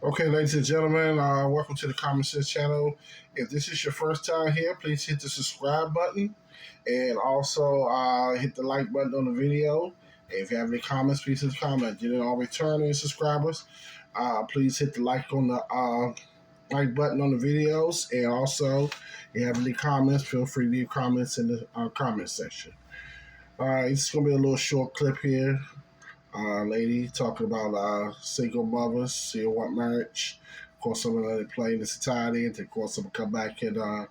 Okay, ladies and gentlemen, welcome to the Common Sense channel. If this is your first time here, please hit the subscribe button and also hit the like button on the video. If you have any comments, please hit the comment. Did all returning subscribers, please hit the like on the like button on the videos. And also, if you have any comments, feel free to leave comments in the comment section. All right, it's going to be a little short clip here, lady talking about single mothers, still want marriage. Of course, I'm going to let it play in the society, and of course, I'm going to come back and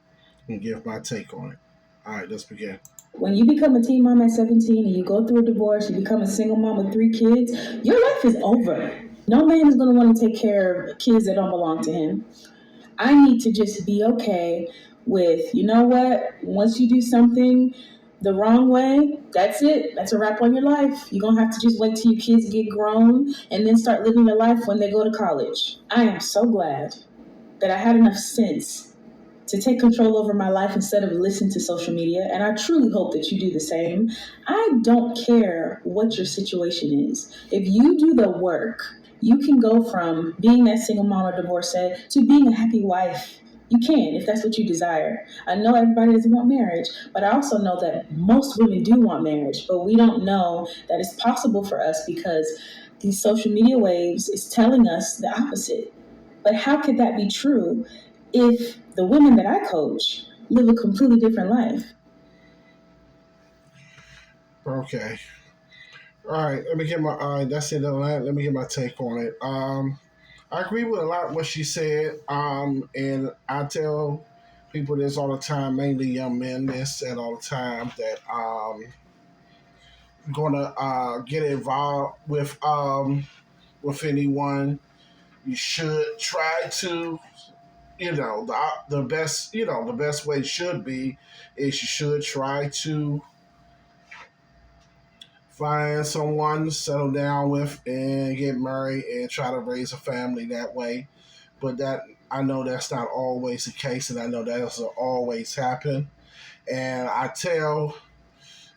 give my take on it. All right, let's begin. When you become a teen mom at 17 and you go through a divorce, you become a single mom with 3 kids, your life is over. No man is going to want to take care of kids that don't belong to him. I need to just be okay with, you know what, once you do something the wrong way, that's it. That's a wrap on your life. You're going to have to just wait till your kids get grown and then start living your life when they go to college. I am so glad that I had enough sense to take control over my life instead of listen to social media. And I truly hope that you do the same. I don't care what your situation is. If you do the work, you can go from being that single mom or divorcee to being a happy wife. You can, if that's what you desire. I know everybody doesn't want marriage, but I also know that most women do want marriage, but we don't know that it's possible for us because these social media waves is telling us the opposite. But how could that be true if the women that I coach live a completely different life? Okay. All right. Let me get my. That's it on that. Let me get my take on it. I agree with a lot of what she said. And I tell people this all the time, mainly young men. This said all the time that gonna get involved with anyone. You should try to, the best, the best way should be is you should try to find someone to settle down with and get married and try to raise a family that way. But that I know that's not always the case, and I know that doesn't always happen. And I tell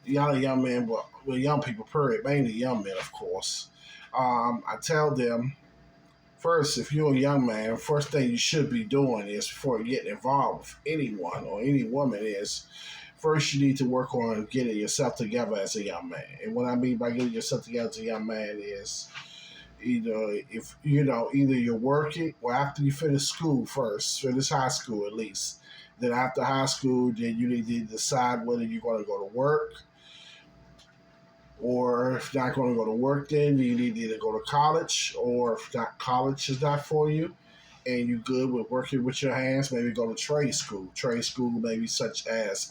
young men, well, young people, period, mainly young men, of course. I tell them first, if you're a young man, first thing you should be doing is before getting involved with anyone or any woman is first you need to work on getting yourself together as a young man. And what I mean by getting yourself together as a young man is either you're working or after you finish school first, finish high school at least. Then after high school, then you need to decide whether you're going to go to work, or if you're not going to go to work, then you need to either go to college, or if not, college is not for you, and you're good with working with your hands, maybe go to trade school. Trade school, maybe such as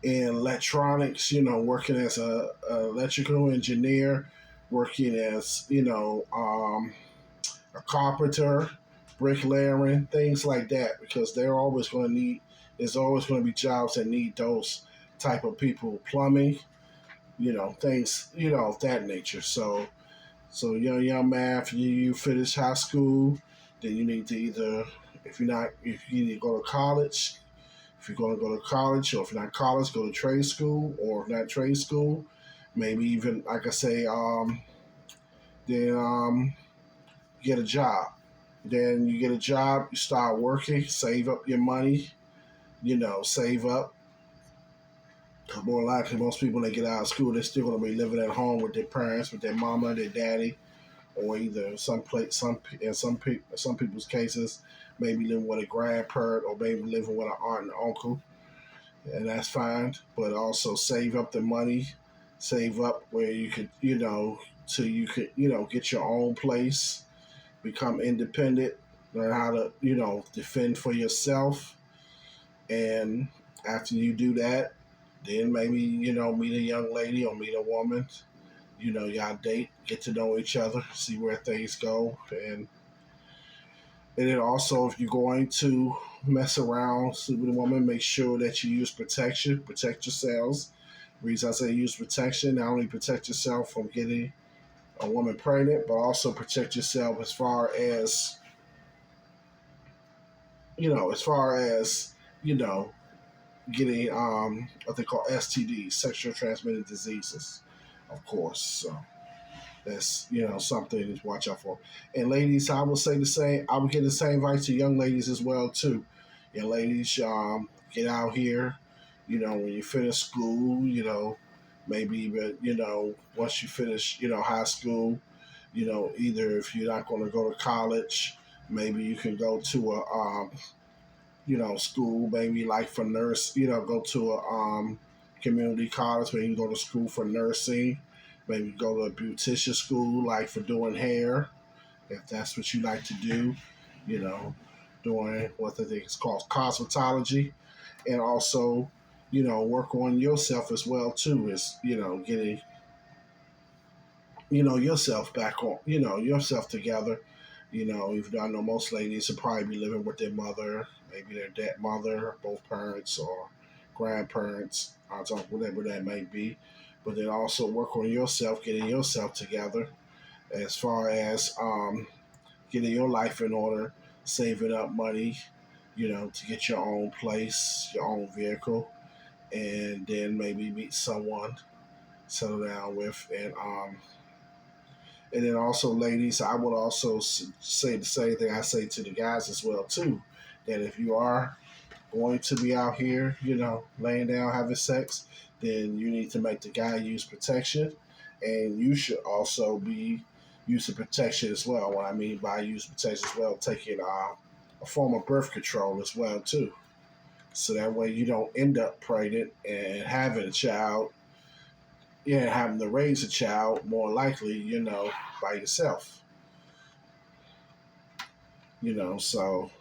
in electronics, working as a electrical engineer, working as, a carpenter, bricklayering, things like that, because there's always going to be jobs that need those type of people, plumbing, things, of that nature. So young man, if you finish high school, then you need to either, if you need to go to college, if you're going to go to college, or if not college, go to trade school, or if not trade school, maybe even, like I say, then get a job. Then you get a job, you start working, save up your money, save up. More likely, most people when they get out of school, they're still going to be living at home with their parents, with their mama, their daddy, or either some people's cases, maybe living with a grandparent or maybe living with an aunt and uncle, and that's fine. But also save up the money, save up where you could, so you could, get your own place, become independent, learn how to, defend for yourself, and after you do that, then maybe, meet a young lady or meet a woman. Y'all date, get to know each other, see where things go, and then also if you're going to mess around, sleep with a woman, make sure that you use protection, protect yourselves. The reason I say use protection, not only protect yourself from getting a woman pregnant, but also protect yourself as far as getting what they call STDs, sexual transmitted diseases, of course. So That's something to watch out for. And ladies, I will say the same. I would give the same advice to young ladies as well too. Young ladies, get out here. When you finish school, maybe even once you finish high school, either if you're not going to go to college, maybe you can go to a school, maybe like for nurse, go to a community college where you can go to school for nursing. Maybe go to a beautician school, like for doing hair, if that's what you like to do. You know, doing what I think is called cosmetology, and also, work on yourself as well too. Is getting yourself back on, yourself together. Even though I know most ladies will probably be living with their mother, maybe their dad, mother, both parents, or grandparents, whatever that may be. But then also work on yourself, getting yourself together as far as getting your life in order, saving up money, to get your own place, your own vehicle, and then maybe meet someone, settle down with, and then also, ladies, I would also say the same thing I say to the guys as well too. That if you are going to be out here, laying down having sex, then you need to make the guy use protection, and you should also be using protection as well. What I mean by use protection as well, taking a form of birth control as well too, so that way you don't end up pregnant and having a child, having to raise a child more likely, by yourself. So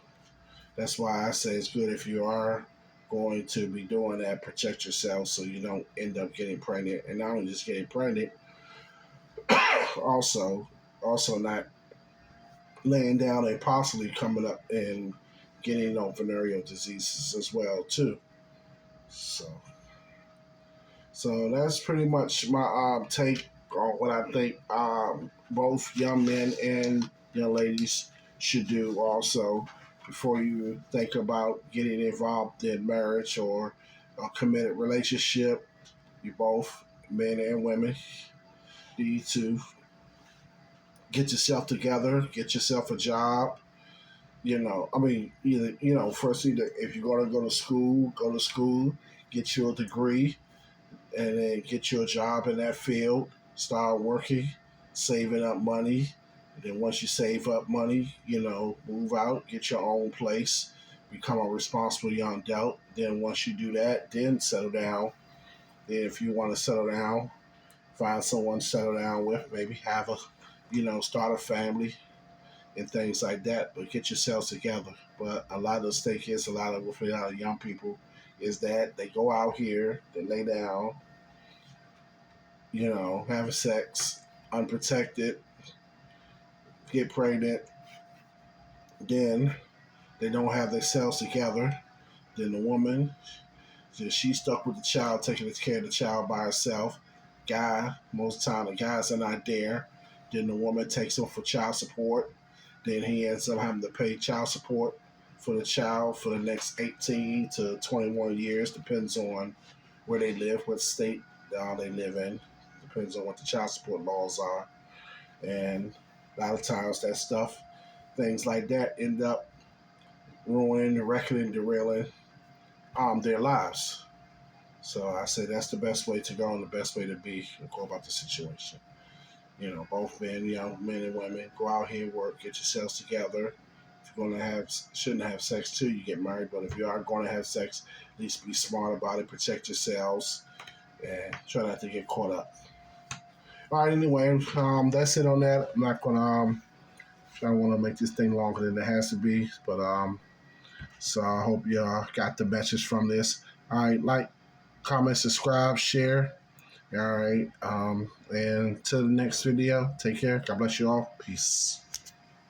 that's why I say it's good if you are going to be doing that, protect yourself so you don't end up getting pregnant. And not only just getting pregnant, also not laying down and possibly coming up and getting venereal diseases as well too. So that's pretty much my take on what I think both young men and young ladies should do also before you think about getting involved in marriage or a committed relationship. You both, men and women, need to get yourself together, get yourself a job. I mean, first, either if you're going to go to school, get you a degree, and then get you a job in that field, start working, saving up money. And then once you save up money, move out, get your own place, become a responsible young adult. Then once you do that, then settle down. Then if you want to settle down, find someone to settle down with, maybe have start a family and things like that. But get yourselves together. But a lot of the mistake is, a lot of young people, is that they go out here, they lay down, having sex, unprotected, get pregnant, then they don't have themselves together. Then the woman, she's stuck with the child, taking care of the child by herself. Guy, most of the time the guys are not there. Then the woman takes him for child support. Then he ends up having to pay child support for the child for the next 18 to 21 years, depends on where they live, what state they live in, depends on what the child support laws are. And a lot of times that stuff, things like that, end up ruining, wrecking, and derailing their lives. So I say that's the best way to go and the best way to be and go about the situation. Both men, men and women, go out here and work, get yourselves together. If you're going to shouldn't have sex too, you get married. But if you are going to have sex, at least be smart about it, protect yourselves, and try not to get caught up. All right, anyway, that's it on that. I'm not going to, I don't want to make this thing longer than it has to be. But, so I hope y'all got the message from this. All right, like, comment, subscribe, share. All right. And till the next video, take care. God bless you all. Peace.